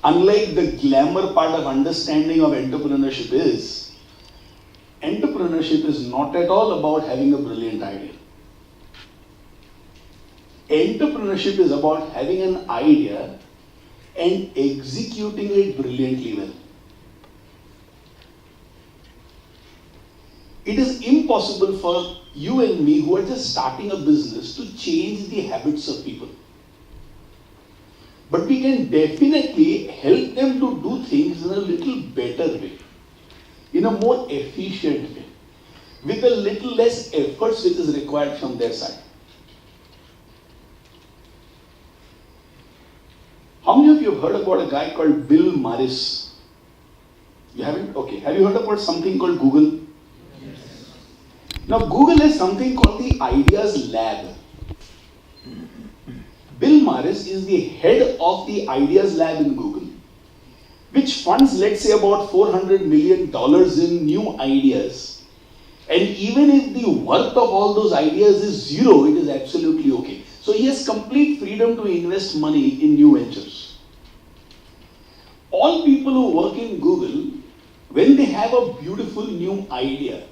unlike the glamour part of understanding of entrepreneurship is not at all about having a brilliant idea. Entrepreneurship is about having an idea and executing it brilliantly well. It is impossible for you and me who are just starting a business to change the habits of people. But we can definitely help them to do things in a little better way, in a more efficient way, with a little less efforts which is required from their side. How many of you have heard about a guy called Bill Morris? You haven't? Okay. Have you heard about something called Google? Yes. Now Google has something called the Ideas Lab. Bill Morris is the head of the Ideas Lab in Google, which funds, let's say, about $400 million in new ideas. And even if the worth of all those ideas is zero, it is absolutely okay. So he has complete freedom to invest money in new ventures. All people who work in Google, when they have a beautiful new idea,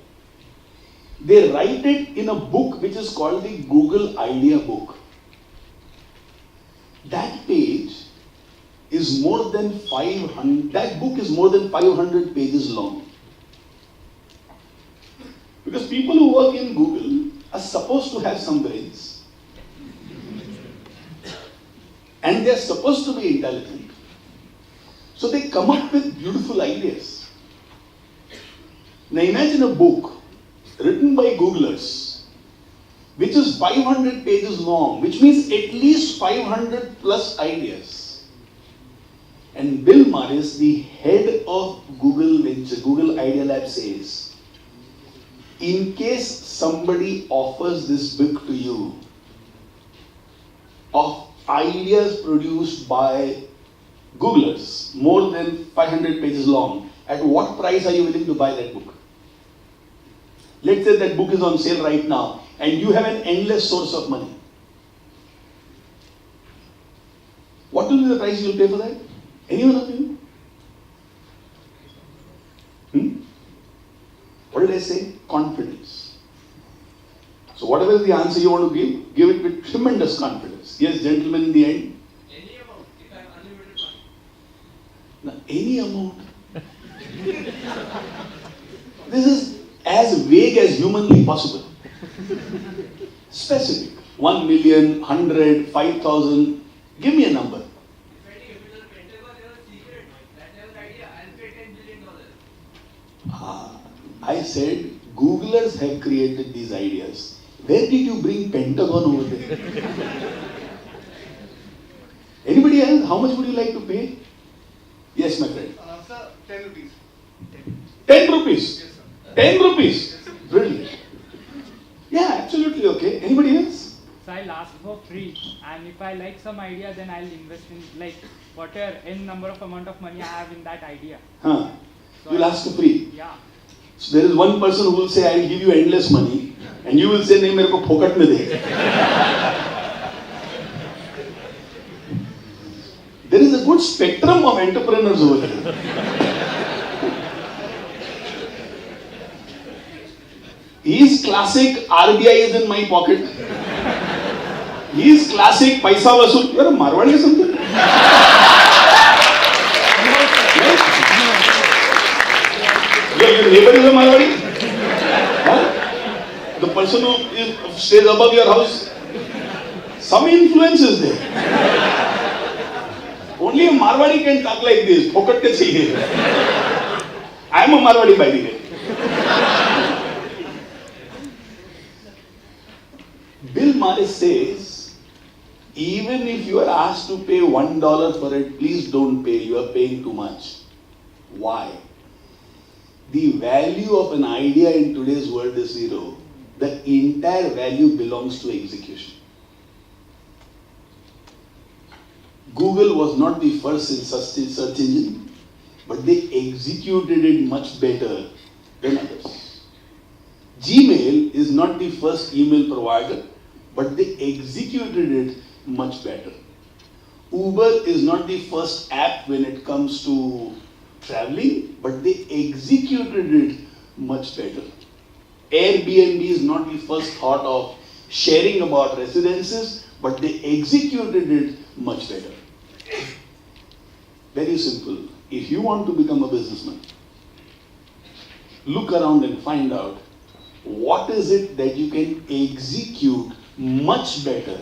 they write it in a book which is called the Google Idea Book. That page is more than 500, that book is more than 500 pages long. Because people who work in Google are supposed to have some brains. And they are supposed to be intelligent. So they come up with beautiful ideas. Now imagine a book written by Googlers, which is 500 pages long, which means at least 500 plus ideas. And Bill Morris, the head of Google Idea Lab, says, in case somebody offers this book to you of ideas produced by Googlers, more than 500 pages long, at what price are you willing to buy that book? Let's say that book is on sale right now and you have an endless source of money. What will be the price you will pay for that? Anyone of you? What did I say? Confidence. So whatever is the answer you want to give it with tremendous confidence. Yes, gentlemen, in the end? Any amount, if I have unlimited money. Now, any amount. This is as vague as humanly possible. Specific. 1 million, 100, 5,000. Give me a number. Depending if it is a Pentagon, there is a secret. That never idea. I'll pay $10 billion. I said, Googlers have created these ideas. Where did you bring Pentagon over there? Anybody else? How much would you like to pay? Yes, my friend. Sir, 10 rupees. 10 rupees? Yes, sir. 10 rupees? Yes, sir. Brilliant. Yeah, absolutely okay. Anybody else? So I'll ask for free, and if I like some idea, then I'll invest in like whatever n number of amount of money I have in that idea. Huh. So You'll ask for free. Yeah. So there is one person who will say, I will give you endless money, and you will say, nahi, mere ko phokat mein de. There is a good spectrum of entrepreneurs over there. He is classic, RBI is in my pocket. He is classic, paisa vasool. You are a Marwadi or something? Your neighbor is a Marwadi? Huh? The person who stays above your house, some influence is there. Only a Marwadi can talk like this. Phokat ke chahiye. I am a Marwadi by the way. Bill Morris says, even if you are asked to pay $1 for it, please don't pay. You are paying too much. Why? The value of an idea in today's world is zero. The entire value belongs to execution. Google was not the first search engine, but they executed it much better than others. Gmail is not the first email provider, but they executed it much better. Uber is not the first app when it comes to traveling, but they executed it much better. Airbnb is not the first thought of sharing about residences, but they executed it much better. Very simple. If you want to become a businessman, look around and find out what is it that you can execute much better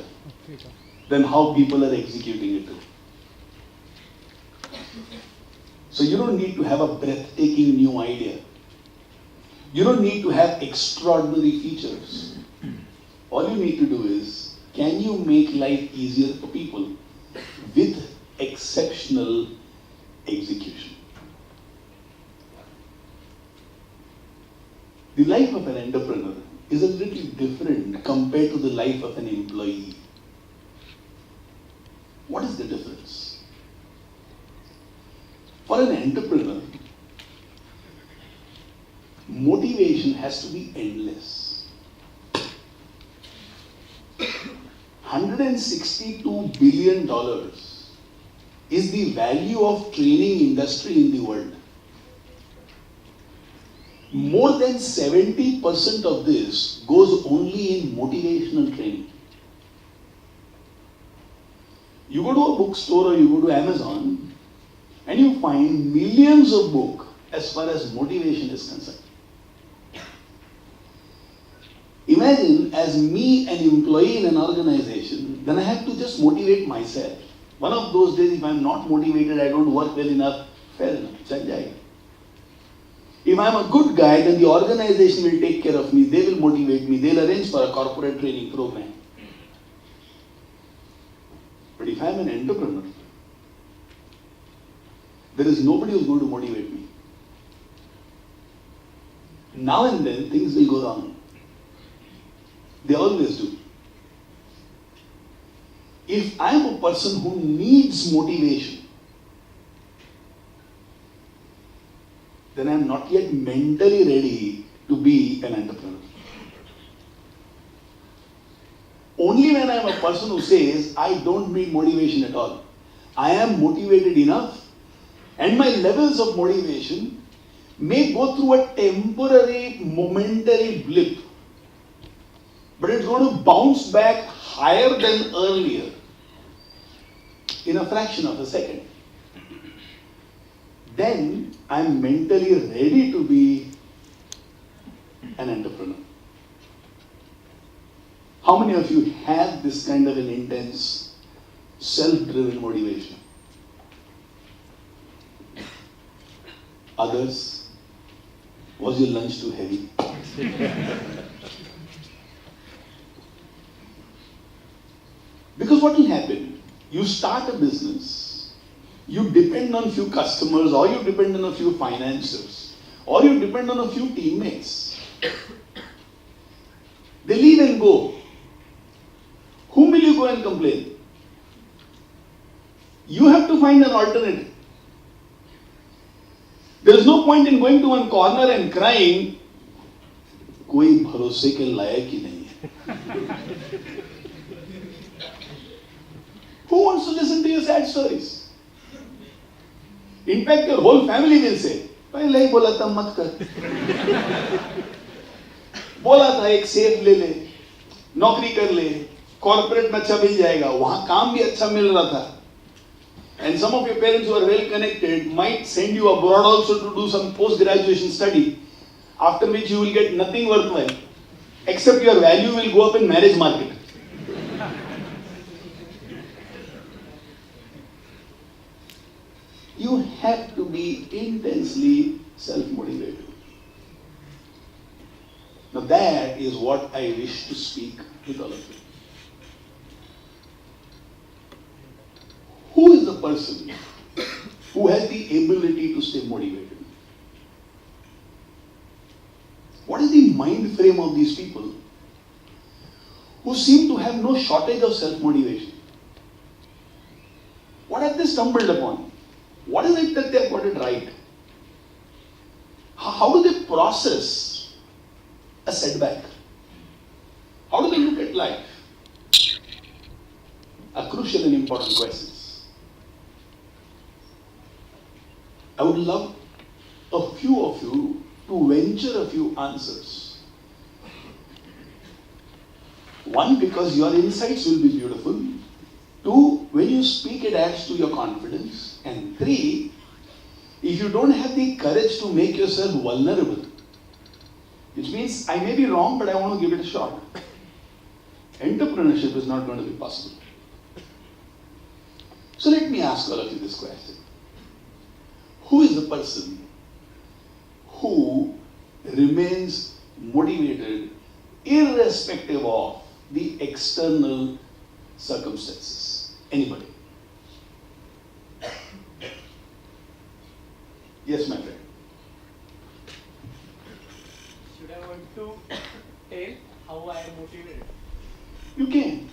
than how people are executing it. So you don't need to have a breathtaking new idea. You don't need to have extraordinary features. All you need to do is, can you make life easier for people with exceptional execution? The life of an entrepreneur is a little different compared to the life of an employee. What is the difference? For an entrepreneur, motivation has to be endless. $162 billion is the value of training industry in the world. More than 70% of this goes only in motivational training. You go to a bookstore or you go to Amazon and you find millions of books as far as motivation is concerned. Imagine as me, an employee in an organization, then I have to just motivate myself. One of those days, if I'm not motivated, I don't work well enough, fair enough, chal jayega. If I'm a good guy, then the organization will take care of me, they will motivate me, they'll arrange for a corporate training program. But if I'm an entrepreneur, there is nobody who's going to motivate me. Now and then, things will go wrong. They always do. If I am a person who needs motivation, then I am not yet mentally ready to be an entrepreneur. Only when I am a person who says, I don't need motivation at all. I am motivated enough, and my levels of motivation may go through a temporary, momentary blip, but it's going to bounce back higher than earlier in a fraction of a second. Then I'm mentally ready to be an entrepreneur. How many of you have this kind of an intense, self-driven motivation? Others? Was your lunch too heavy? Because what will happen? You start a business, you depend on few customers, or you depend on a few financiers, or you depend on a few teammates. They leave and go. Whom will you go and complain? You have to find an alternative. There is no point in going to one corner and crying, कोई भरोसे के लायक ही नहीं है. Who wants to listen to your sad stories? In fact, your whole family will say, पहले ही बोला था मत कर. बोला था एक सेफ ले ले, नौकरी कर ले, कॉर्पोरेट में अच्छा मिल जाएगा, वहां काम भी अच्छा मिल रहा था. And some of your parents who are well connected might send you abroad also to do some post-graduation study, after which you will get nothing worthwhile, except your value will go up in marriage market. You have to be intensely self-motivated. Now that is what I wish to speak with all of you. Who is the person who has the ability to stay motivated? What is the mind frame of these people who seem to have no shortage of self-motivation? What have they stumbled upon? What is it that they have got it right? How do they process a setback? How do they look at life? Are crucial and important questions. I would love a few of you to venture a few answers. One, because your insights will be beautiful. Two, when you speak, it adds to your confidence. And three, if you don't have the courage to make yourself vulnerable, which means I may be wrong, but I want to give it a shot, entrepreneurship is not going to be possible. So let me ask all of you this question. Who is the person who remains motivated irrespective of the external circumstances? Anybody? Yes, my friend. Should I want to tell how I am motivated? You can.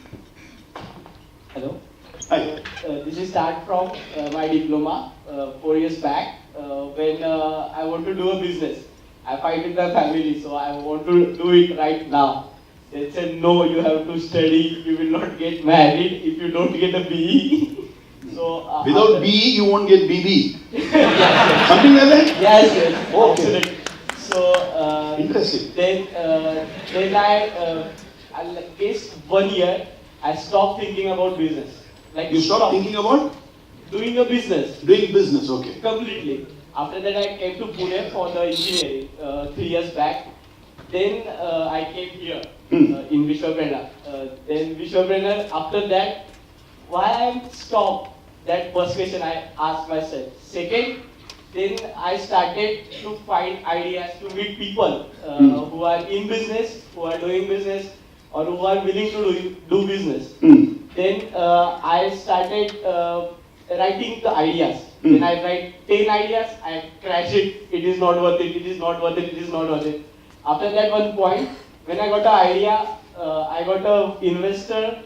Hello. Hi. This is start from my diploma 4 years back when I want to do a business. I fight with my family, so I want to do it right now. They said, no, you have to study, you will not get married if you don't get a BE. So, without BE, you won't get BB. Something like that? Yes. Okay. Absolutely. So, Interesting. Then I guess 1 year, I stopped thinking about business. Like You stopped thinking about doing a business doing business, okay. completely. After that, I came to Pune for the engineering 3 years back. Then I came here in Vishwapreneur. Then Vishwapreneur. After that, why I stopped? That first question I asked myself. Second, then I started to find ideas to meet people who are in business, who are doing business, or who are willing to do business. Then I started writing the ideas. Then I write 10 ideas, I crash it. It is not worth it. It is not worth it. It is not worth it. After that one point, when I got an idea, I got an investor.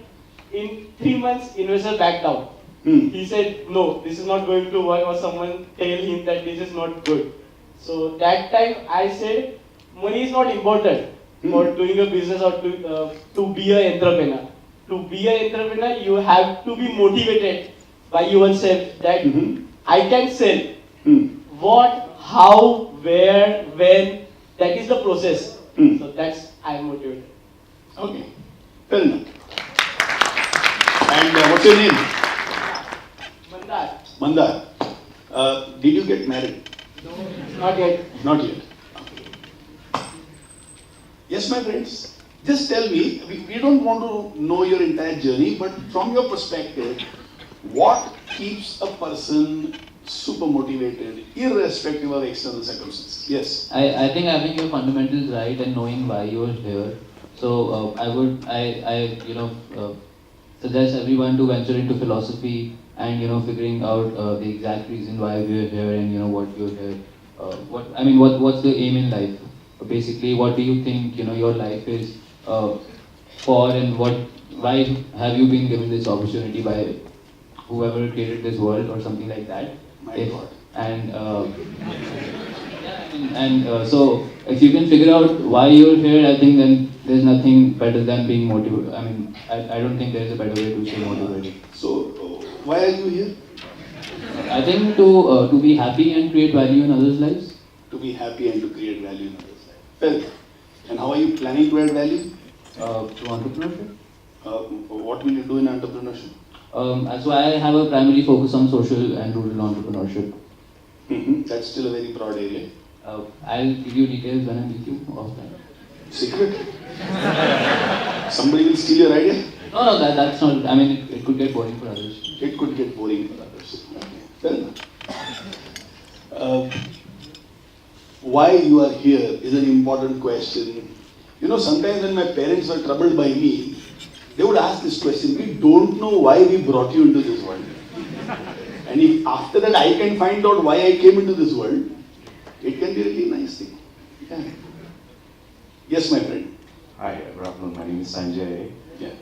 In 3 months, investor backed out. He said, no, this is not going to work, or someone tell him that this is not good. So that time I said, money is not important for doing a business or to be an entrepreneur. To be an entrepreneur, you have to be motivated by yourself that I can sell. What, how, where, when, that is the process. So that's, I am motivated. Okay, fair enough. And what's your name? Mandar. Mandar. Did you get married? No, not yet. Not yet. Okay. Yes, my friends. Just tell me, we don't want to know your entire journey, but from your perspective, what keeps a person super motivated, irrespective of external circumstances? Yes. I think having your fundamentals right and knowing why you're here. So I suggest everyone to venture into philosophy and figuring out the exact reason why we're here and what you're here. What's the aim in life? Basically, what do you think your life is for, and why have you been given this opportunity by whoever created this world or something like that? My God. So if you can figure out why you're here, I think then there's nothing better than being motivated. I don't think there's a better way to stay motivated. So, why are you here? I think to be happy and create value in others' lives. To be happy and to create value in others' life. Well, and how are you planning to add value? Through entrepreneurship. What will you do in entrepreneurship? So I have a primary focus on social and rural entrepreneurship. That's still a very broad area. I'll give you details when I'm with you off that. Secret? Somebody will steal your idea? No, that's not. It could get boring for others. It could get boring for others. Okay, fair enough. Why you are here is an important question. Sometimes when my parents were troubled by me, they would ask this question: we don't know why we brought you into this world. And if after that I can find out why I came into this world, it can be a really nice thing. Yeah. Yes, my friend. Hi, good afternoon. My name is Sanjay. Yeah.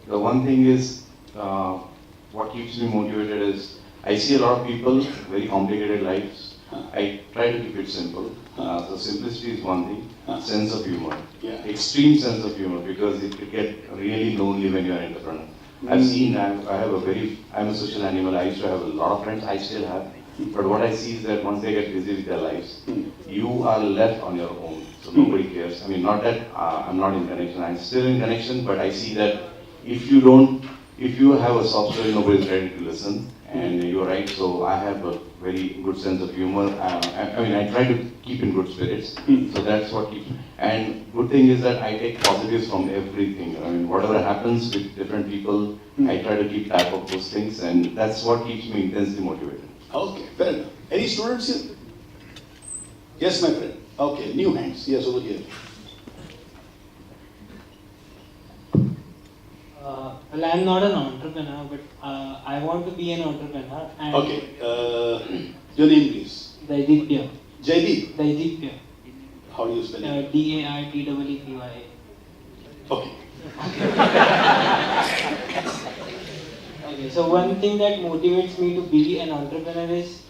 The one thing is, what keeps me motivated is, I see a lot of people, very complicated lives. I try to keep it simple. So simplicity is one thing. Sense of humor. Yeah. Extreme sense of humor, because it could get really lonely when you're an entrepreneur. I've seen, I'm a social animal. I used to have a lot of friends. I still have. But what I see is that once they get busy with their lives, you are left on your own. So nobody cares. I mean, not that I'm not in connection. I'm still in connection, but I see that if you have a soft story, nobody is ready to listen. And you're right. So I have a very good sense of humor. I mean, I try to keep in good spirits. So that's what keeps. And good thing is that I take positives from everything. I mean, whatever happens with different people, I try to keep track of those things, and that's what keeps me intensely motivated. Okay, fair enough. Any students here? Yes, my friend. Okay, new hands. Yes, over here. Well, I'm not an entrepreneur, but I want to be an entrepreneur. And Okay, your name please. Daidipya. Jaideep. Daidipya. How do you spell it? Daitpya. Okay. Okay, so one thing that motivates me to be an entrepreneur is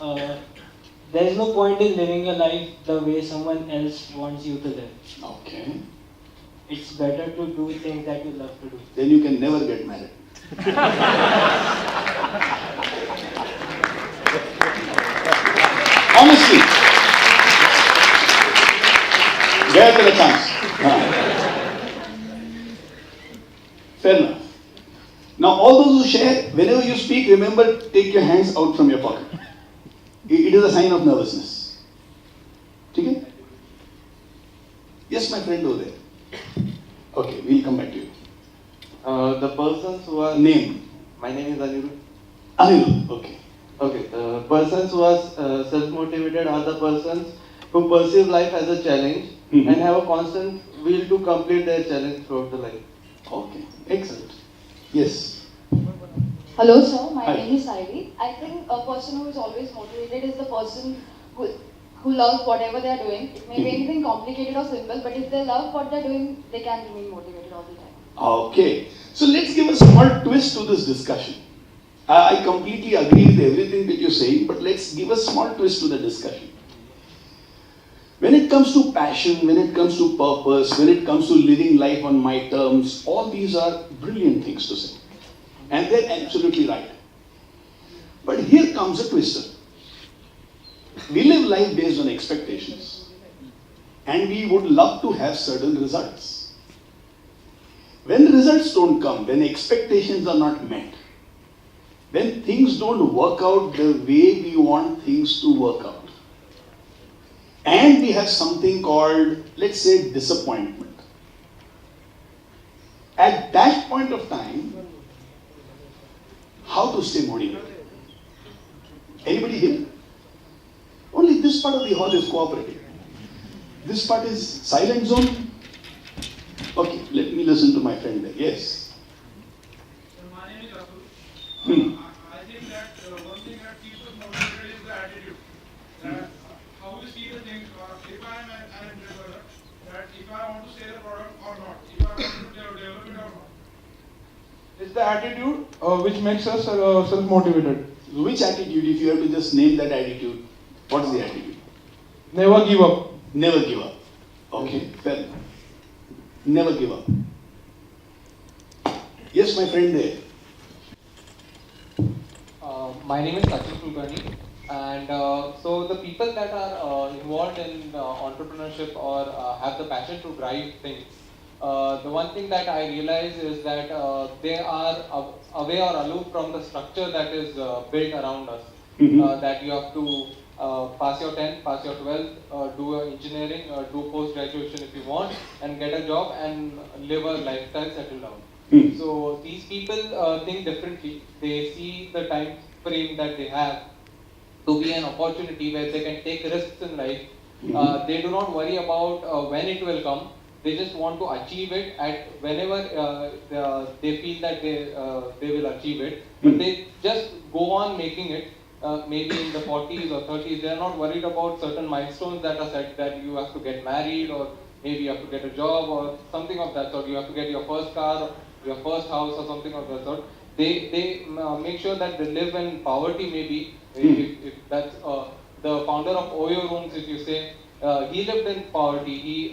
there is no point in living a life the way someone else wants you to live. Okay. It's better to do things that you love to do. Then you can never get married. Honestly. Get the chance. Fair enough. Now all those who share, whenever you speak, remember, take your hands out from your pocket. It is a sign of nervousness. Okay? Yes, my friend over there. Okay, we'll come back to you. The persons who are... Name? My name is Anirudh. Anil. Okay. Okay, persons who are self-motivated are the persons who perceive life as a challenge and have a constant will to complete their challenge throughout the life. Okay, excellent. Yes. Hello sir, my Hi. name is Saidi. I think a person who is always motivated is the person who loves whatever they are doing. It may be anything complicated or simple, but if they love what they're doing, they can remain motivated all the time. Okay, so let's give a small twist to this discussion. I completely agree with everything that you're saying, but let's give a small twist to the discussion. When it comes to passion, when it comes to purpose, when it comes to living life on my terms, all these are brilliant things to say. And they're absolutely right. But here comes a twister. We live life based on expectations. And we would love to have certain results. When results don't come, when expectations are not met, when things don't work out the way we want things to work out, and we have something called, let's say, disappointment. At that point of time, how to stay motivated? Anybody here? Only this part of the hall is cooperative. This part is silent zone. Okay, let me listen to my friend there. Yes. My name is Atul. I think that one thing that keeps us motivated is the attitude. That how we see the things. If I am an entrepreneur, that if I want to sell a product or not, if I want to develop it or not. It's the attitude which makes us self-motivated. Which attitude, if you have to just name that attitude, what is the attitude? Never give up. Never give up. Okay, fair enough. Never give up. Yes, my friend there. My name is Sachin Kulkarni, and so the people that are involved in entrepreneurship or have the passion to drive things, the one thing that I realize is that they are away or aloof from the structure that is built around us. That you have to pass your 10th, pass your 12th, do engineering, do post-graduation if you want, and get a job and live a lifestyle, settle down. So these people think differently. They see the time frame that they have to be an opportunity where they can take risks in life. They do not worry about when it will come. They just want to achieve it at whenever they feel that they will achieve it. But they just go on making it. Maybe in the 40s or 30s, they are not worried about certain milestones that are set, that you have to get married, or maybe you have to get a job or something of that sort. You have to get your first car, or your first house, or something of that sort. They make sure that they live in poverty. Maybe if that's the founder of Oyo Rooms, if you say, he lived in poverty. He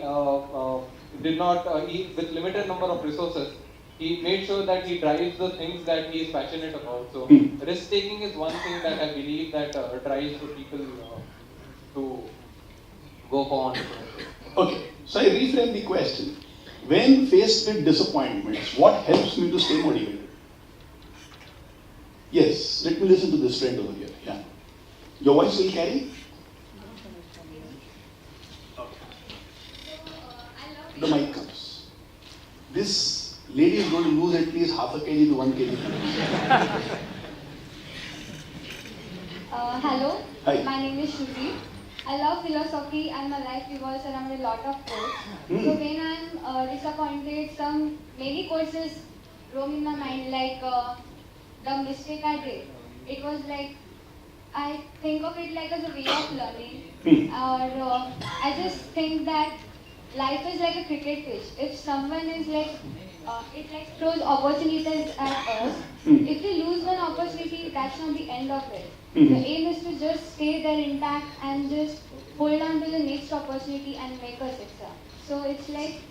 did not, with limited number of resources, he made sure that he drives the things that he is passionate about. So risk taking is one thing that I believe that drives the people to go for entrepreneurship. Okay, so I reframe the question. When faced with disappointments, what helps me to stay motivated? Yes, let me listen to this friend over here. Yeah. Your voice will carry? Okay. The mic comes. This lady is going to lose at least half a kg to 1 kg. Hello, Hi. my name is Shruti. I love philosophy and my life revolves around a lot of quotes. So when I'm disappointed, many courses roam in my mind like the mistake I did. It was like, I think of it like as a way of learning. Or I just think that life is like a cricket pitch. If someone is like, it like throws opportunities at us. If we lose one opportunity, that's not the end of it. The aim is to just stay there intact and just hold on to the next opportunity and make a success. So it's like,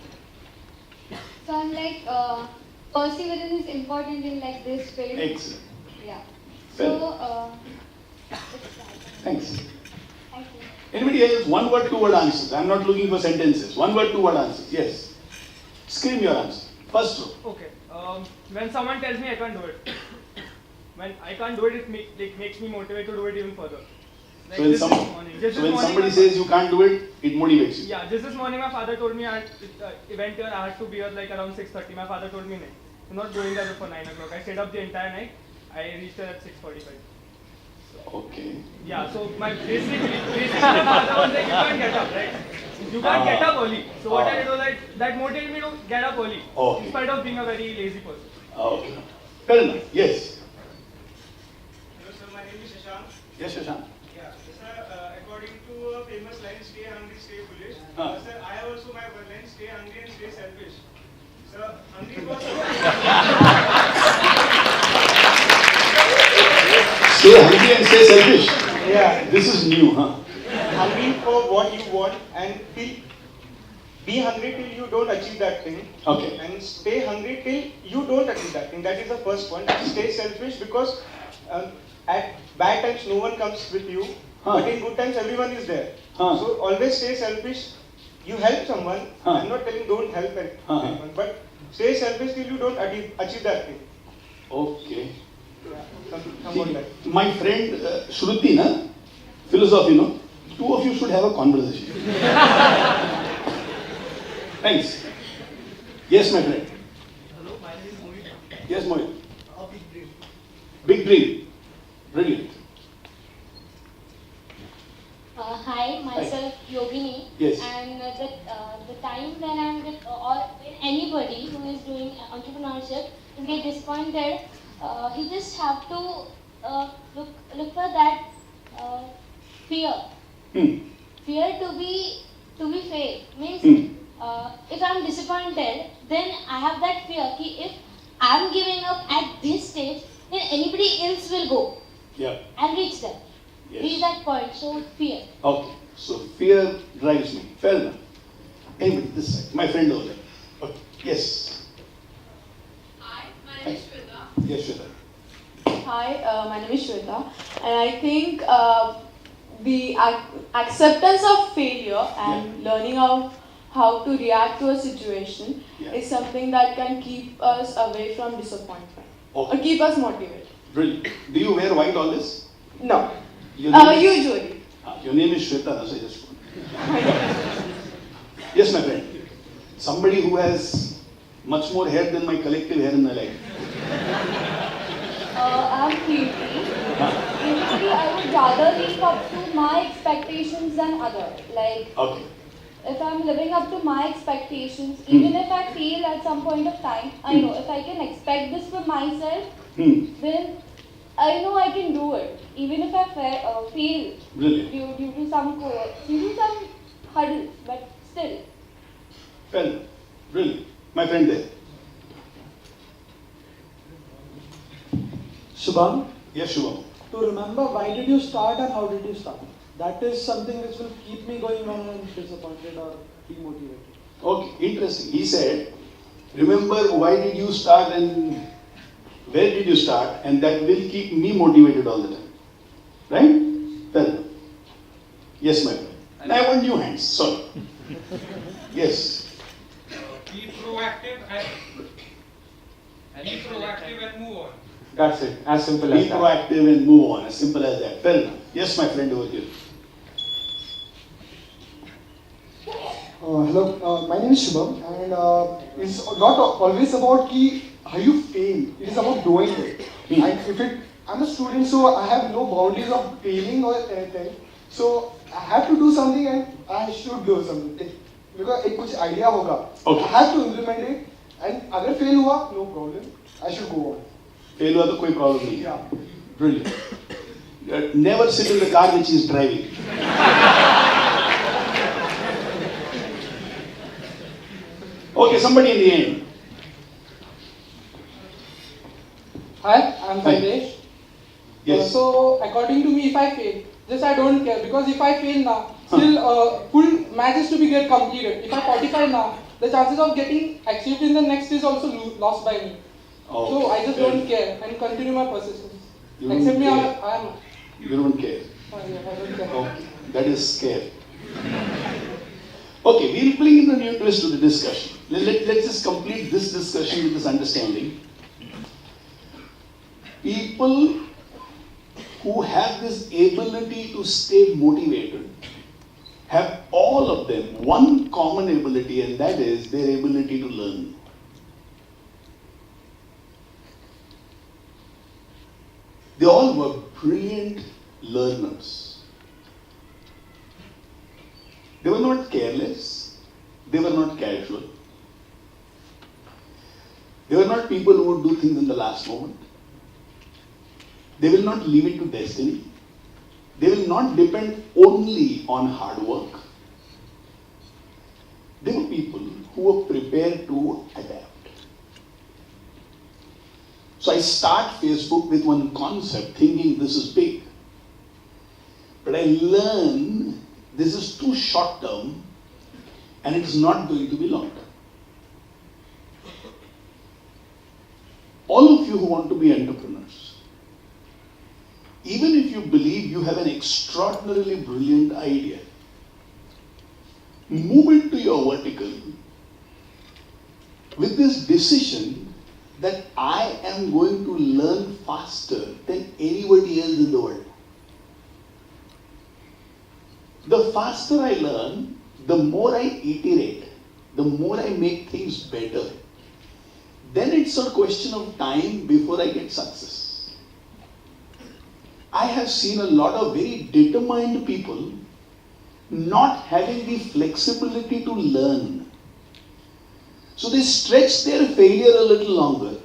I'm like, perseverance is important in like this field. Excellent. Yeah. Well. So, Thanks. thank you. Anybody else? 1 word, 2 word answers. I'm not looking for sentences. 1 word, 2 word answers. Yes. Scream your answer. First row. Okay. When someone tells me I can't do it, when I can't do it, it makes me motivated to do it even further. Like So when, this morning, just this morning somebody my says you can't do it, it motivates you. Yeah, just this morning my father told me I event here I had to be here like around 6:30. My father told me, no, I'm not going there before 9 o'clock. I stayed up the entire night. I reached there at 6:45. Okay. Yeah, so basically my father was like, you can't get up, right? You can't get up early. So what I did was that motivated me to get up early, in spite of being a very lazy person. Okay. Fair enough. Yes. Hello sir, my name is Shashank. Yes, Shashank. Yeah, sir, according to a famous line, stay hungry, stay foolish. Sir, I have also my one line, stay hungry and stay selfish. Sir, hungry for Stay hungry and stay selfish. Yeah. This is new, huh? Hungry for what you want and be hungry till you don't achieve that thing. Okay. And stay hungry till you don't achieve that thing. That is the first point. And stay selfish because at bad times no one comes with you, but in good times everyone is there. So always stay selfish. You help someone. I'm not telling don't help anyone, but stay selfish till you don't achieve that thing. Okay. Somewhat like. My friend Shruti, na? Philosophy, no? 2 of you should have a conversation. Thanks. Yes, my friend. Hello, my name is Mohit. Yes, Mohit. A big dream. Big dream. Brilliant. Hi, myself Yogini. Yes. And the time when I'm with or when anybody who is doing entrepreneurship will get disappointed, he just have to look for that fear. Fear to be fair means if I'm disappointed, then I have that fear. If I'm giving up at this stage, then anybody else will go. Yeah. And reach there. Yes. Reach that point. So fear. Okay. So fear drives me. Fair enough. Anyway, this side. My friend over there. Okay. Yes. Hi, my name is Shweta. Yes, Shweta. Hi, my name is Shweta, and I think the acceptance of failure and learning of how to react to a situation is something that can keep us away from disappointment or keep us motivated. Brilliant. Do you wear white always? No. Usually. Your name is Shweta, so I just. Yes, my friend. Somebody who has much more hair than my collective hair in my life. I'm Kirti. Usually, I would rather live up to my expectations than others. Like, if I'm living up to my expectations, even if I fail at some point of time, I know if I can expect this for myself, then I know I can do it. Even if I fail due to some hurdle, but still. Well, brilliant. My friend there. Shubham? Yes, Shubham. To remember why did you start and how did you start? That is something which will keep me going when I'm disappointed or demotivated. Okay, interesting. He said, Remember why did you start and where did you start, and that will keep me motivated all the time. Right? Tell me. Yes, my friend. And I want new hands. Sorry. Yes. Be proactive and move on. That's it. As simple as Be that. proactive and move on. As simple as that. Fair enough. Yes, my friend over here. Hello, my name is Shubham, and it's not always about how you fail. It is about doing it. And I'm a student, so I have no boundaries of failing or anything. So I have to do something, and I should do something. Because एक कुछ idea होगा. Okay. I have to implement it, and अगर fail हुआ, no problem. I should go on. Fail हुआ तो कोई problem नहीं. Yeah. Brilliant. Never sit in the car which is driving. Okay, somebody in the end. Hi, I'm Sandesh. Yes. So, according to me, if I fail, just I don't care, because if I fail now, still full match is to be get completed. If I qualify now, the chances of getting achieved in the next is also lost by me. Oh, so I just fair. don't care and continue my persistence. You don't Except me, care. I am. You don't care. Yeah, I don't care. Okay, that is scary. Okay, we'll bring in a new twist to the discussion. Let's just complete this discussion with this understanding. People who have this ability to stay motivated have all of them one common ability, and that is their ability to learn. They all were brilliant learners. They were not careless. They were not casual. They were not people who would do things in the last moment. They will not leave it to destiny. They will not depend only on hard work. They were people who were prepared to adapt. So I start Facebook with one concept, thinking this is big. But I learn this is too short term and it is not going to be long term. All of you who want to be entrepreneurs, even if you believe you have an extraordinarily brilliant idea, move into your vertical with this decision that I am going to learn faster than anybody else in the world. The faster I learn, the more I iterate, the more I make things better. Then it's a question of time before I get success. I have seen a lot of very determined people not having the flexibility to learn. So they stretch their failure a little longer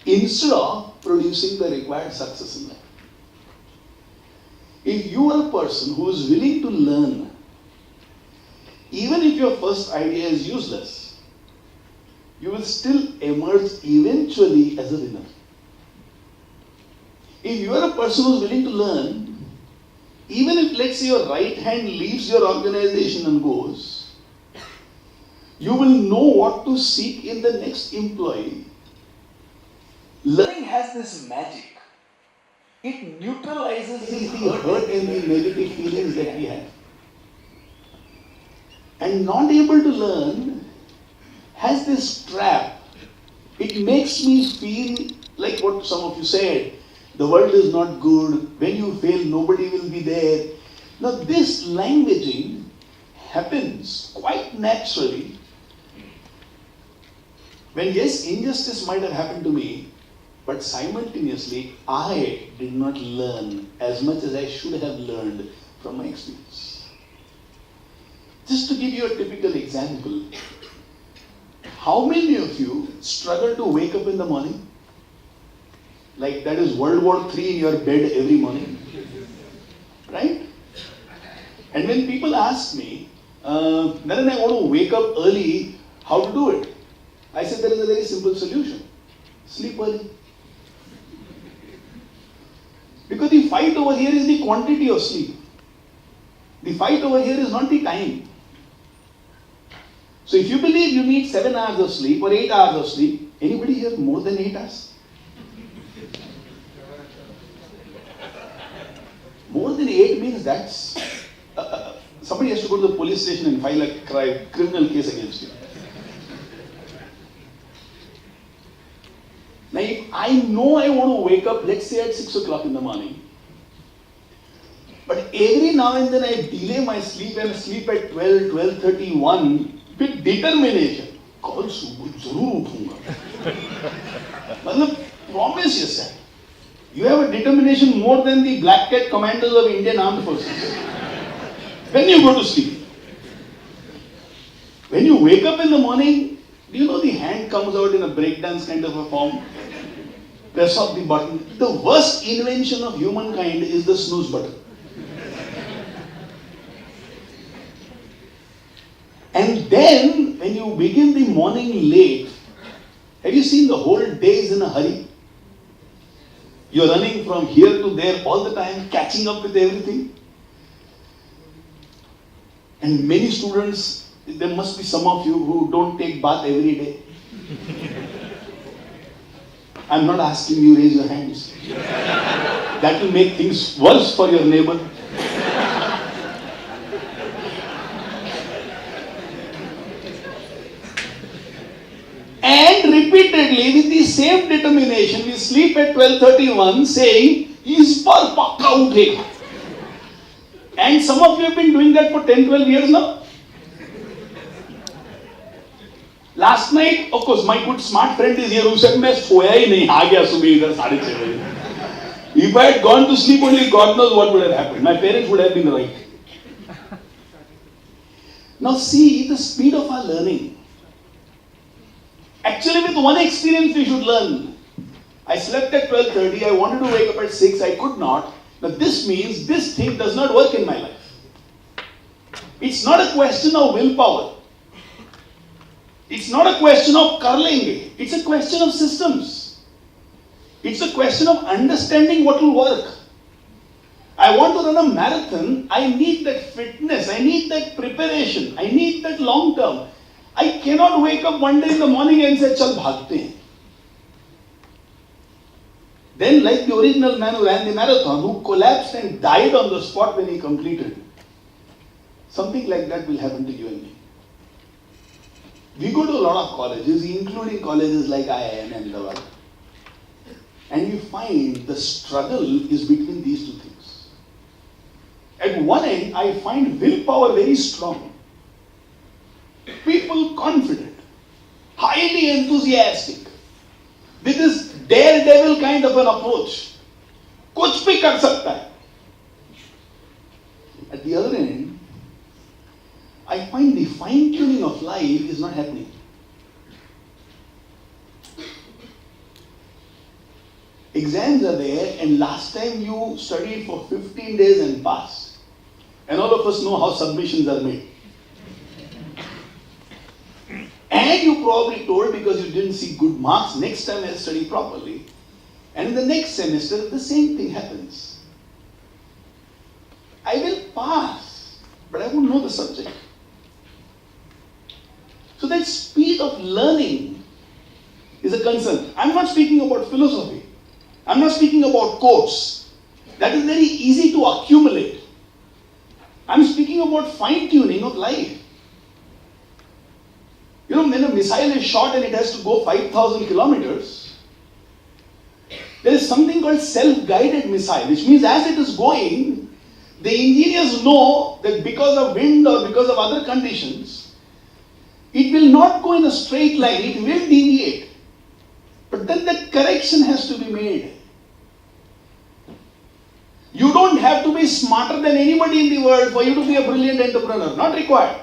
instead of producing the required success in life. If you are a person who is willing to learn, even if your first idea is useless, you will still emerge eventually as a winner. If you are a person who is willing to learn, even if, let's say, your right hand leaves your organization and goes, you will know what to seek in the next employee. Learning has this magic. It neutralizes the hurt and the negative feelings that we have. And not able to learn has this trap. It makes me feel like what some of you said, the world is not good, when you fail nobody will be there. Now this languaging happens quite naturally when yes, injustice might have happened to me, but simultaneously I did not learn as much as I should have learned from my experience. Just to give you a typical example, how many of you struggle to wake up in the morning? Like that is World War III in your bed every morning. Right? And when people ask me, Naren, I want to wake up early, how to do it? I said there is a very simple solution. Sleep early. Because the fight over here is the quantity of sleep. The fight over here is not the time. So if you believe you need 7 hours of sleep or 8 hours of sleep, anybody here more than 8 hours? More than 8 means that's somebody has to go to the police station and file a criminal case against you. Now, if I know I want to wake up, let's say at 6 o'clock in the morning, but every now and then I delay my sleep and sleep at 12, 12:31 with determination. कल सुबह जरूर उठूंगा. मतलब promise yourself. You have a determination more than the black cat commanders of Indian Armed Forces. When you go to sleep, when you wake up in the morning, do you know the hand comes out in a breakdance kind of a form? Press off the button. The worst invention of humankind is the snooze button. And then, when you begin the morning late, have you seen the whole day is in a hurry? You're running from here to there all the time, catching up with everything. And many students, there must be some of you who don't take bath every day. I'm not asking you raise your hands. That will make things worse for your neighbor. And repeatedly, with the same determination, we sleep at 12:31 saying, "Is par pakka uthega." And some of you have been doing that for 10, 12 years now. Last night, of course, my good smart friend is here who said, "मैं सोया ही नहीं, आ गया सुबह इधर 6:30 बजे." If I had gone to sleep, only God knows what would have happened. My parents would have been right. Now see the speed of our learning. Actually, with one experience we should learn. I slept at 12:30, I wanted to wake up at 6, I could not. Now this means this thing does not work in my life. It's not a question of willpower. It's not a question of karlenge. It's a question of systems. It's a question of understanding what will work. I want to run a marathon, I need that fitness, I need that preparation, I need that long term. I cannot wake up one day in the morning and say, "Chal bhagte hain." Then, like the original man who ran the marathon, who collapsed and died on the spot when he completed, something like that will happen to you and me. We go to a lot of colleges, including colleges like IIM and Ahmedabad, and you find the struggle is between these two things. At one end, I find willpower very strong. People confident, highly enthusiastic, with this daredevil kind of an approach. कुछ भी कर सकता है. At the other end, I find the fine-tuning of life is not happening. Exams are there, and last time you studied for 15 days and passed. And all of us know how submissions are made. And you probably told because you didn't see good marks, next time I'll study properly. And in the next semester, the same thing happens. I will pass, but I won't know the subject. So that speed of learning is a concern. I'm not speaking about philosophy. I'm not speaking about quotes. That is very easy to accumulate. I'm speaking about fine-tuning of life. You know, when a missile is shot and it has to go 5,000 kilometers, there is something called self-guided missile, which means as it is going, the engineers know that because of wind or because of other conditions, it will not go in a straight line, it will deviate. But then that correction has to be made. You don't have to be smarter than anybody in the world for you to be a brilliant entrepreneur, not required.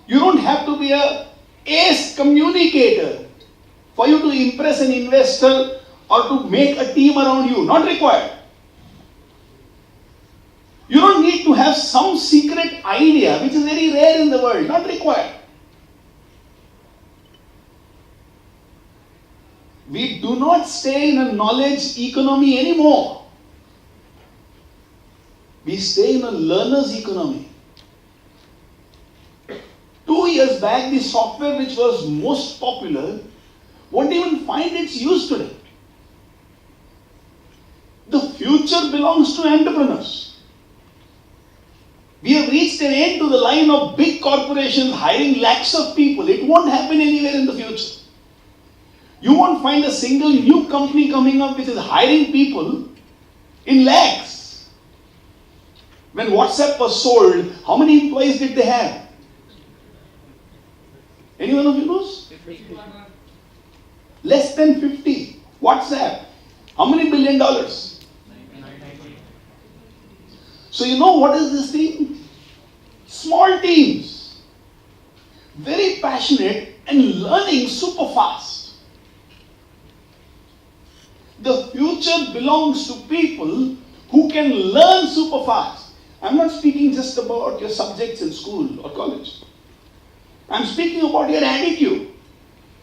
You don't have to be an ace communicator for you to impress an investor or to make a team around you. Not required. You don't need to have some secret idea, which is very rare in the world. Not required. We do not stay in a knowledge economy anymore. We stay in a learner's economy. years back, the software which was most popular won't even find its use today. The future belongs to entrepreneurs. We have reached an end to the line of big corporations hiring lakhs of people. It won't happen anywhere in the future. You won't find a single new company coming up which is hiring people in lakhs. When WhatsApp was sold, how many employees did they have? Any one of you knows? Less than 50. WhatsApp. How many $1 billion? So you know what is this thing? Small teams. Very passionate and learning super fast. The future belongs to people who can learn super fast. I'm not speaking just about your subjects in school or college. I'm speaking about your attitude.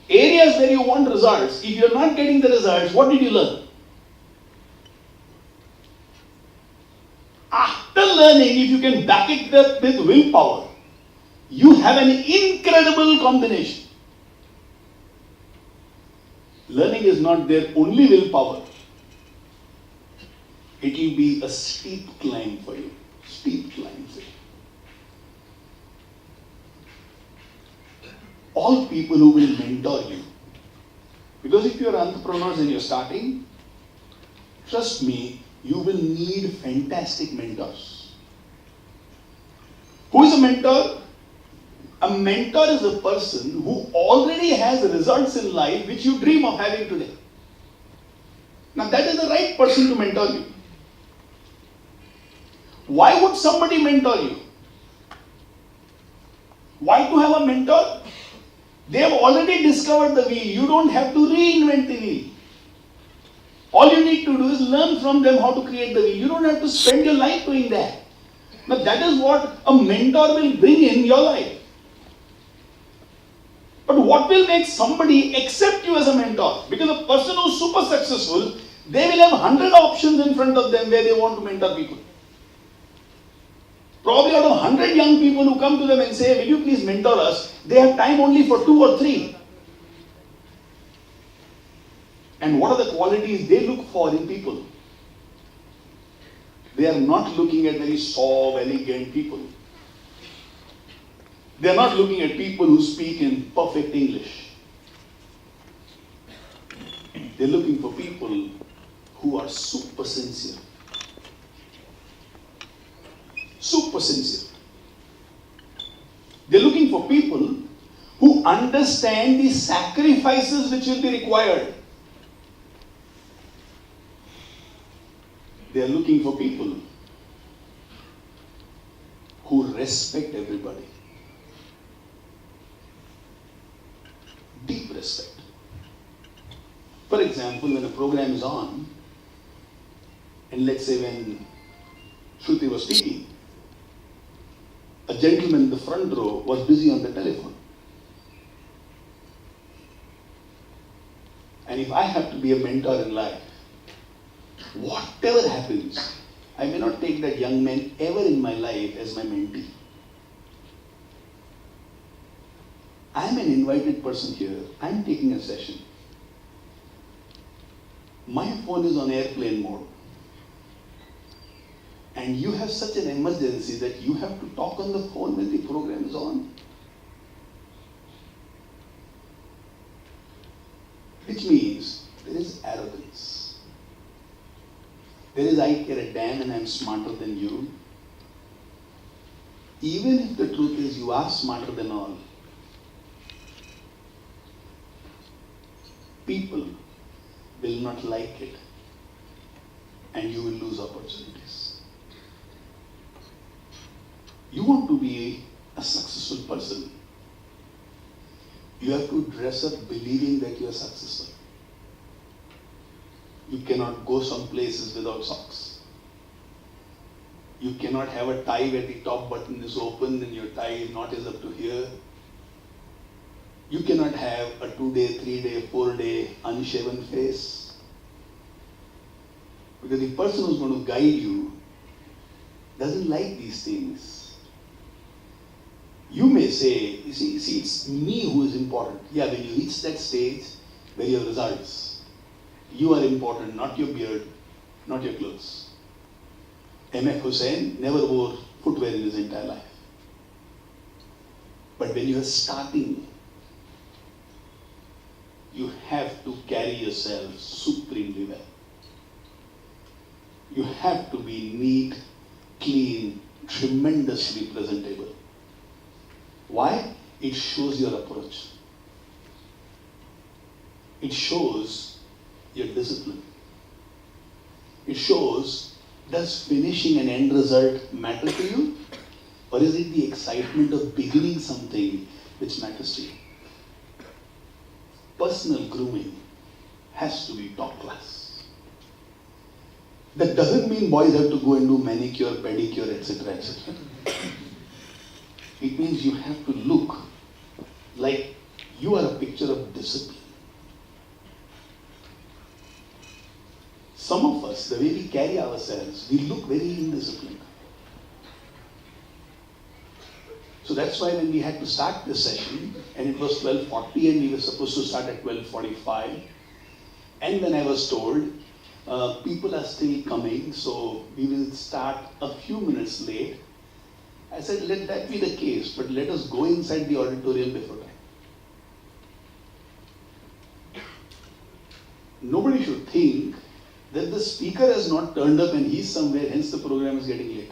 Areas where you want results. If you're not getting the results, what did you learn? After learning, if you can back it up with willpower, you have an incredible combination. Learning is not their only willpower. It will be a steep climb for you. Steep climb for you. All people who will mentor you. Because if you're entrepreneurs and you're starting, trust me, you will need fantastic mentors. Who is a mentor? A mentor is a person who already has results in life which you dream of having today. Now that is the right person to mentor you. Why would somebody mentor you? Why to have a mentor? They have already discovered the wheel. You don't have to reinvent the wheel. All you need to do is learn from them how to create the wheel. You don't have to spend your life doing that. Now that is what a mentor will bring in your life. But what will make somebody accept you as a mentor? Because a person who is super successful, they will have 100 options in front of them where they want to mentor people. Probably out of 100 young people who come to them and say, will you please mentor us? They have time only for 2 or 3. And what are the qualities they look for in people? They are not looking at very suave, elegant people. They are not looking at people who speak in perfect English. They are looking for people who are super sincere. Super sincere. They are looking for people who understand the sacrifices which will be required. They are looking for people who respect everybody. Deep respect. For example, when a program is on, and let's say when Shruti was speaking, a gentleman in the front row was busy on the telephone. And if I have to be a mentor in life, whatever happens, I may not take that young man ever in my life as my mentee. I am an invited person here. I am taking a session. My phone is on airplane mode. And you have such an emergency that you have to talk on the phone when the program is on. Which means there is arrogance. There is I care a damn and I am smarter than you. Even if the truth is you are smarter than all, people will not like it and you will lose opportunities. You want to be a successful person. You have to dress up believing that you are successful. You cannot go some places without socks. You cannot have a tie where the top button is open and your tie knot is up to here. You cannot have a 2-day, 3-day, 4-day unshaven face. Because the person who's going to guide you doesn't like these things. You may say, you see, it's me who is important. Yeah, when you reach that stage where your results, you are important, not your beard, not your clothes. M.F. Hussain never wore footwear in his entire life. But when you are starting, you have to carry yourself supremely well. You have to be neat, clean, tremendously presentable. Why? It shows your approach. It shows your discipline. It shows, does finishing an end result matter to you? Or is it the excitement of beginning something which matters to you? Personal grooming has to be top class. That doesn't mean boys have to go and do manicure, pedicure, etc., etc. It means you have to look like you are a picture of discipline. Some of us, the way we carry ourselves, we look very indisciplined. So that's why when we had to start this session, and it was 12:40 and we were supposed to start at 12:45, and when I was told, people are still coming, so we will start a few minutes late, I said, let that be the case, but let us go inside the auditorium before time. Nobody should think that the speaker has not turned up and he's somewhere, hence the program is getting late.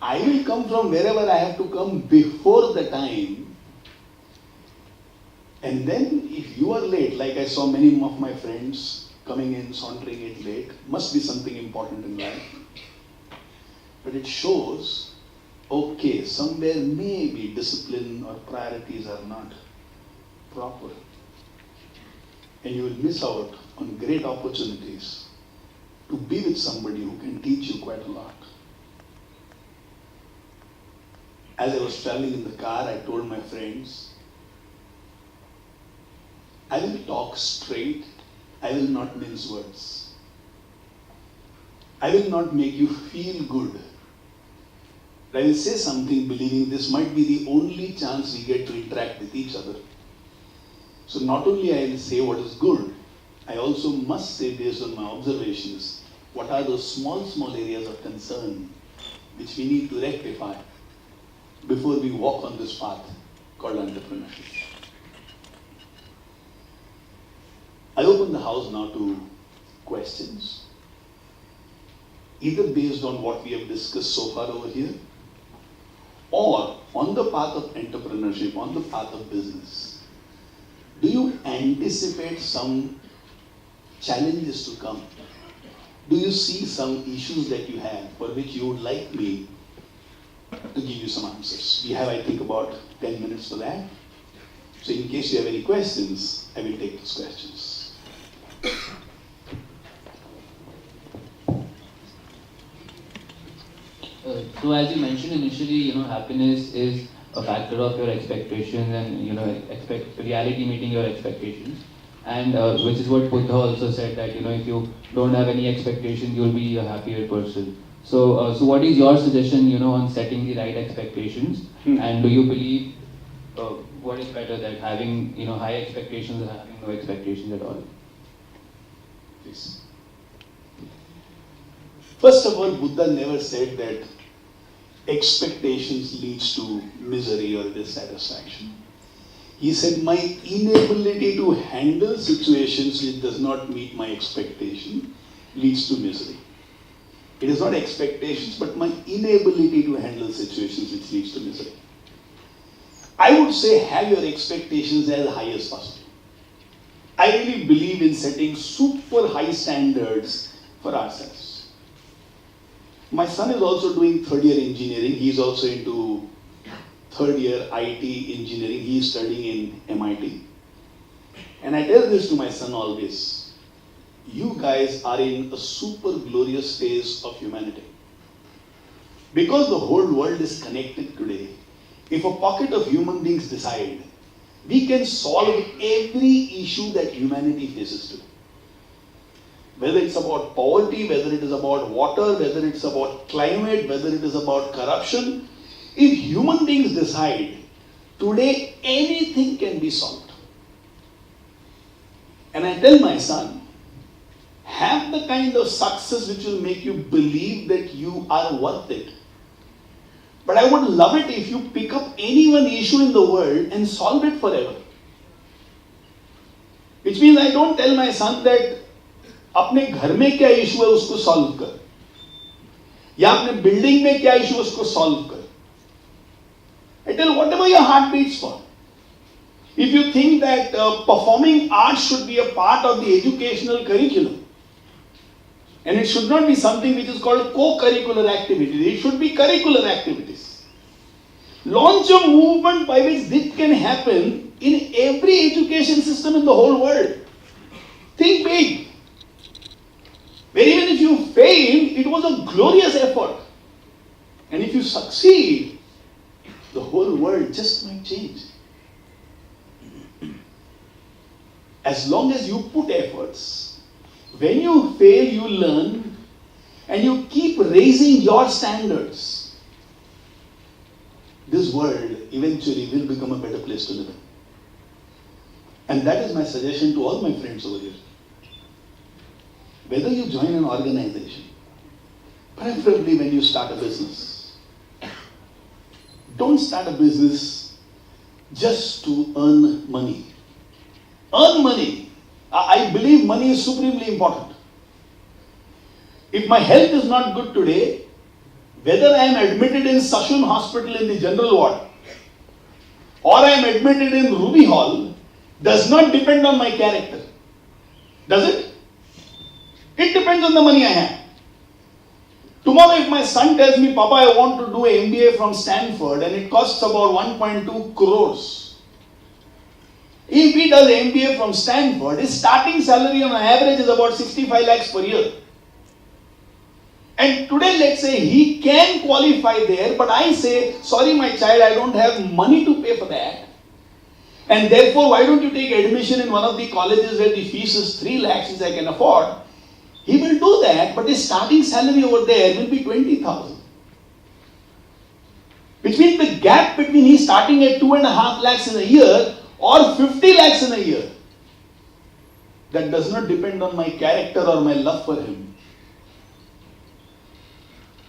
I will come from wherever I have to come before the time. And then if you are late, like I saw many of my friends coming in, sauntering in late, must be something important in life. But it shows, okay, somewhere maybe discipline or priorities are not proper. And you will miss out on great opportunities to be with somebody who can teach you quite a lot. As I was traveling in the car, I told my friends, I will talk straight, I will not mince words. I will not make you feel good. I will say something believing this might be the only chance we get to interact with each other. So not only I will say what is good, I also must say based on my observations, what are those small areas of concern which we need to rectify before we walk on this path called entrepreneurship. I open the house now to questions, either based on what we have discussed so far over here, or on the path of entrepreneurship, on the path of business. Do you anticipate some challenges to come? Do you see some issues that you have for which you would like me to give you some answers? We have, I think, about 10 minutes for that. So in case you have any questions, I will take those questions. So as you mentioned initially, happiness is a factor of your expectations and, reality meeting your expectations. And which is what Buddha also said, that, if you don't have any expectation, you'll be a happier person. So what is your suggestion, on setting the right expectations? And do you believe, what is better, that having, high expectations or having no expectations at all? Please. First of all, Buddha never said that expectations leads to misery or dissatisfaction. He said, my inability to handle situations which does not meet my expectation leads to misery. It is not expectations, but my inability to handle situations which leads to misery. I would say have your expectations as high as possible. I really believe in setting super high standards for ourselves. My son is also doing third year engineering. He is also into third year IT engineering. He is studying in MIT. And I tell this to my son always. You guys are in a super glorious phase of humanity. Because the whole world is connected today, if a pocket of human beings decide, we can solve every issue that humanity faces today. Whether it's about poverty, whether it is about water, whether it's about climate, whether it is about corruption, If human beings decide, today anything can be solved. And I tell my son, have the kind of success which will make you believe that you are worth it. But I would love it if you pick up any one issue in the world and solve it forever. Which means I don't tell my son that अपने घर में क्या issue है उसको solve कर, या अपने building में क्या इशू है उसको सॉल्व कर. I tell whatever your heart beats for. If you think that performing arts should be a part of the educational curriculum, and it should not be something which is called co-curricular activities, it should be curricular activities. Launch a movement by which this can happen in every education system in the whole world. Think big. Where even if you fail, it was a glorious effort. And if you succeed, the whole world just might change. As long as you put efforts, when you fail, you learn, and you keep raising your standards, this world eventually will become a better place to live in. And that is my suggestion to all my friends over here. Whether you join an organization, preferably when you start a business, don't start a business just to earn money. Earn money. I believe money is supremely important. If my health is not good today, whether I am admitted in Sashun Hospital in the general ward or I am admitted in Ruby Hall does not depend on my character. Does it? It depends on the money I have. Tomorrow if my son tells me, Papa, I want to do an MBA from Stanford and it costs about 1.2 crores. If he does MBA from Stanford, his starting salary on average is about 65 lakhs per year. And today, let's say he can qualify there, but I say, sorry my child, I don't have money to pay for that. And therefore, why don't you take admission in one of the colleges where the fees is 3 lakhs which I can afford? He will do that, but his starting salary over there will be 20,000. Which means the gap between he starting at 2.5 lakhs in a year or 50 lakhs in a year, that does not depend on my character or my love for him.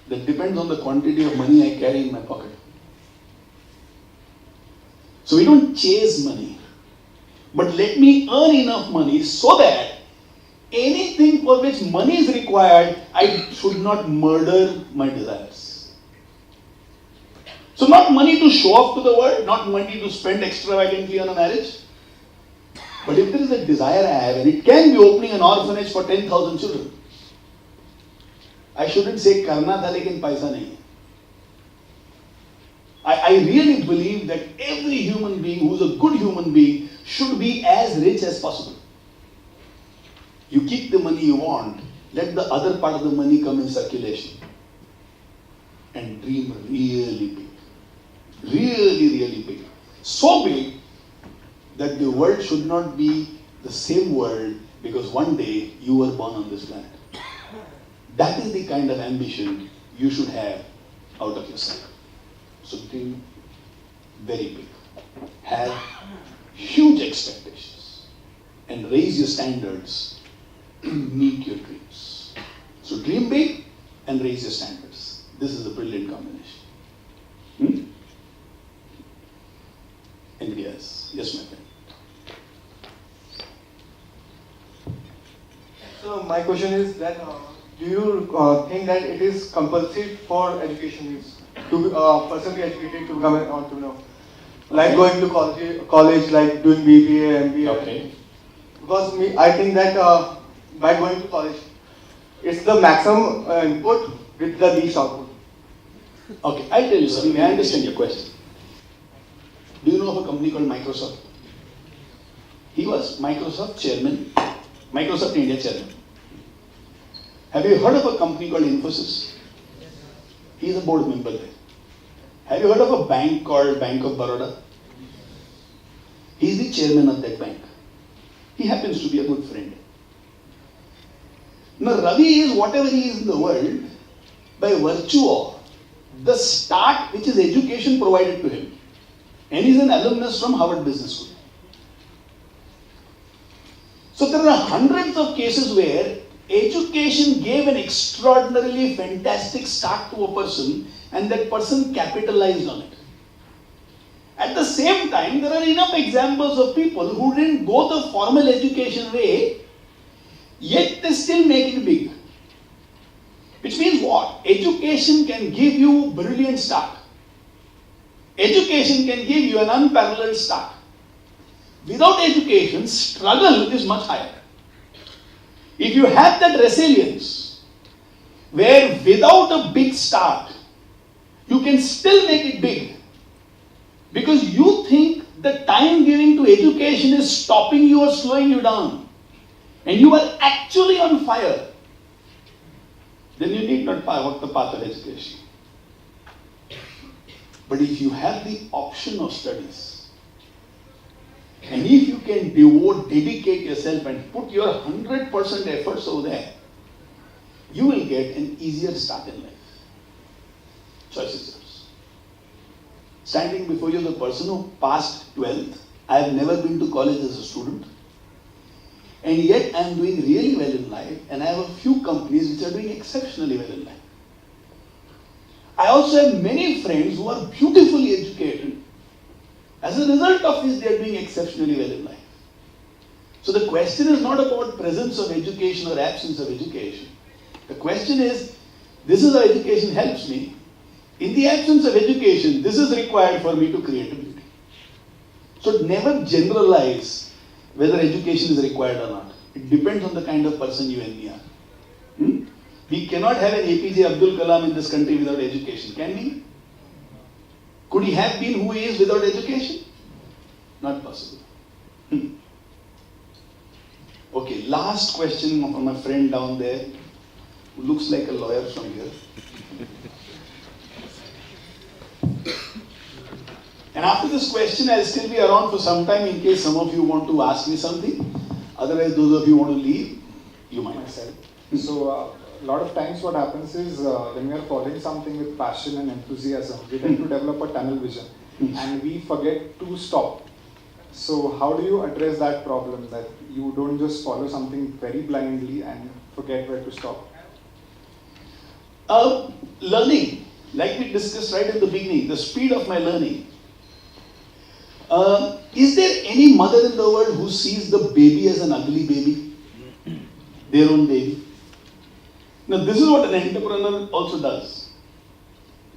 That depends on the quantity of money I carry in my pocket. So we don't chase money, but let me earn enough money so that anything for which money is required, I should not murder my desires. So not money to show off to the world, not money to spend extravagantly on a marriage. But if there is a desire I have, and it can be opening an orphanage for 10,000 children, I shouldn't say karna tha lekin paisa nahi. I really believe that every human being who's a good human being should be as rich as possible. You keep the money you want, let the other part of the money come in circulation. And dream really big. Really, really big. So big that the world should not be the same world because one day you were born on this planet. That is the kind of ambition you should have out of yourself. So dream very big. Have huge expectations and raise your standards to meet your dreams. So dream big and raise your standards. This is a brilliant combination. Anybody else? Yes, my friend. So my question is that do you think that it is compulsory for education to person be educated to become an entrepreneur? Like going to college, like doing BBA, MBA. Okay. Because I think that by going to college, it's the maximum input with the least output. Okay, I'll tell you something. I understand your question. Do you know of a company called Microsoft? He was Microsoft chairman, Microsoft India chairman. Have you heard of a company called Infosys? He is a board member there. Have you heard of a bank called Bank of Baroda? He is the chairman of that bank. He happens to be a good friend. Now Ravi is whatever he is in the world by virtue of the start which is education provided to him. And he's an alumnus from Harvard Business School. So there are hundreds of cases where education gave an extraordinarily fantastic start to a person and that person capitalized on it. At the same time, there are enough examples of people who didn't go the formal education way, yet they still make it big. Which means what? Education can give you brilliant start. Education can give you an unparalleled start. Without education, struggle is much higher. If you have that resilience, where without a big start, you can still make it big, because you think the time giving to education is stopping you or slowing you down, and you are actually on fire, then you need not walk the path of education. But if you have the option of studies, and if you can dedicate yourself and put your 100% efforts over there, you will get an easier start in life. Choice is yours. Standing before you, the person who passed 12th, I have never been to college as a student, and yet I am doing really well in life, and I have a few companies which are doing exceptionally well in life. I also have many friends who are beautifully educated. As a result of this, they are doing exceptionally well in life. So the question is not about presence of education or absence of education. The question is, this is how education helps me. In the absence of education, this is required for me to create a beauty. So never generalize whether education is required or not. It depends on the kind of person you and me are. We cannot have an APJ Abdul Kalam in this country without education, can we? Could he have been who he is without education? Not possible. Okay, last question from my friend down there, who looks like a lawyer from here. And after this question, I'll still be around for some time in case some of you want to ask me something. Otherwise, those of you who want to leave, you might. So, a lot of times what happens is when we are following something with passion and enthusiasm, we tend to develop a tunnel vision and we forget to stop. So how do you address that problem, that you don't just follow something very blindly and forget where to stop? Learning, like we discussed right at the beginning, the speed of my learning. Is there any mother in the world who sees the baby as an ugly baby? Their own baby? Now, this is what an entrepreneur also does.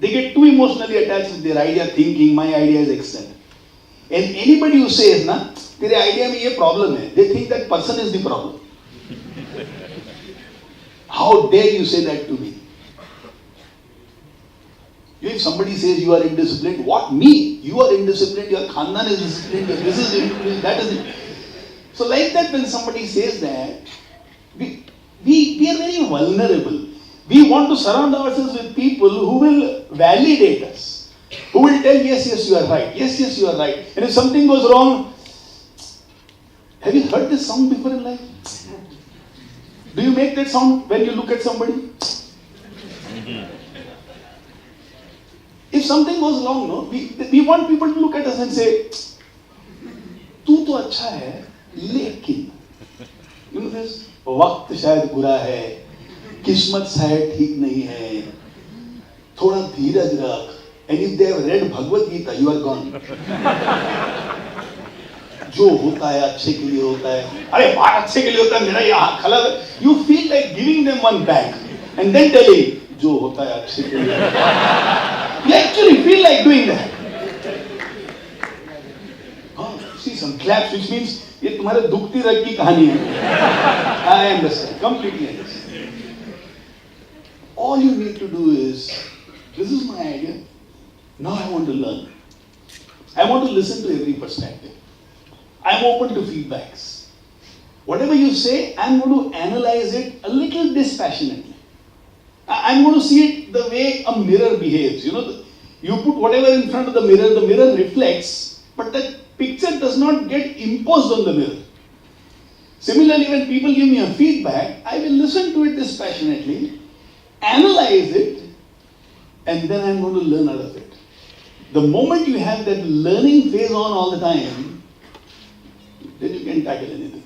They get too emotionally attached with their idea, thinking my idea is excellent. And anybody who says, na, तेरे idea में ये problem है, they think that person is the problem. How dare you say that to me? If somebody says you are indisciplined, what me? You are indisciplined, your khandan is disciplined, your this is indisciplined, that is it. So like that, when somebody says that, we are very vulnerable. We want to surround ourselves with people who will validate us, who will tell, yes, you are right, yes, you are right. And if something goes wrong, have you heard this sound before in life? Do you make that sound when you look at somebody? If something goes wrong, no, we want people to look at us and say, तू तो अच्छा है, लेकिन, you know this? वक्त शायद बुरा है, किस्मत शायद ठीक नहीं है, थोड़ा धीरज रख. And if they have read Bhagavad Gita, you are gone. जो होता है अच्छे के लिए होता है. अरे बात अच्छे के लिए होता है, मेरा यहाँ खला. You feel like giving them one back and then telling, जो होता है अच्छे के लिए. You actually feel like doing that. See some claps, which means ये तुम्हारे दुखती रग की कहानी है. I understand, completely understand. All you need to do is, this is my idea. Now I want to learn. I want to listen to every perspective. I'm open to feedbacks. Whatever you say, I'm going to analyze it a little dispassionately. I'm going to see it the way a mirror behaves. You know, you put whatever in front of the mirror reflects, but that picture does not get imposed on the mirror. Similarly, when people give me a feedback, I will listen to it dispassionately, analyze it, and then I'm going to learn out of it. The moment you have that learning phase on all the time, then you can tackle anything.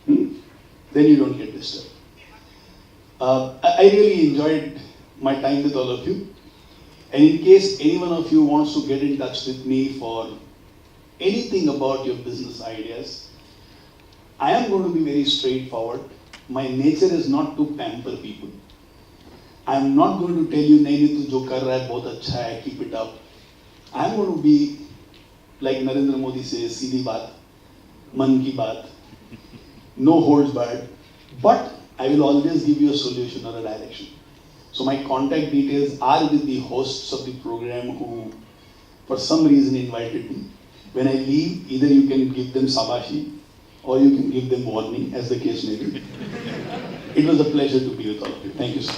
Then you don't get disturbed. I really enjoyed my time with all of you. And in case any one of you wants to get in touch with me for anything about your business ideas, I am going to be very straightforward. My nature is not to pamper people. I am not going to tell you, nahi tu jo kar raha hai bahut acha hai, keep it up. I am going to be like Narendra Modi says, seedhi baat, man ki baat, no holds barred, but I will always give you a solution or a direction. So my contact details are with the hosts of the program who, for some reason, invited me. When I leave, either you can give them sabashi or you can give them warning, as the case may be. It was a pleasure to be with all of you. Thank you, sir.